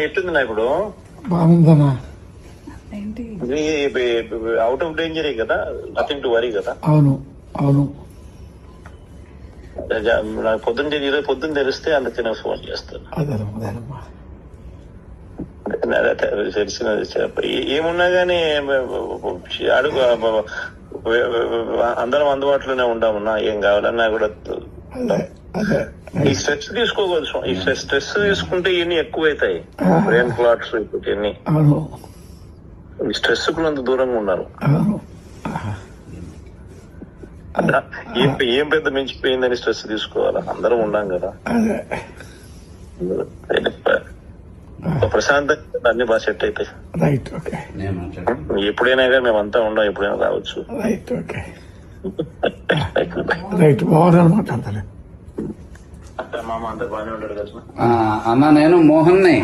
ఎట్టుంది నా ఇప్పుడు? బాగుందన్నా. అవుట్ ఆఫ్ డేంజరే కదా, నథింగ్ టు వరీ కదా. అవును అవును. నాకు పొద్దున్న తెలిస్తే అందుకే నాకు ఫోన్ చేస్తాను. తెలిసినది ఏమున్నా గానీ అడుగు, అందరం అందుబాటులోనే ఉండమన్నా. ఏం కావాలన్నా కూడా ఈ స్ట్రెస్ తీసుకోవచ్చు. ఈ స్ట్రెస్ తీసుకుంటే ఇవన్నీ ఎక్కువైతాయి, బ్రెయిన్ క్లాట్స్ ఇవన్నీ. ఈ స్ట్రెస్ కు అంత దూరంగా ఉన్నారు. ఏం పెద్ద మించిపోయిందని స్ట్రెస్ తీసుకోవాలా? అందరం ఉన్నాం కదా. ప్రశాంతంగా అన్ని బాగా సెట్ అవుతాయి. ఎప్పుడైనా కానీ మేమంతా ఉండం, ఎప్పుడైనా రావచ్చు. అన్న నేను మోహన్ని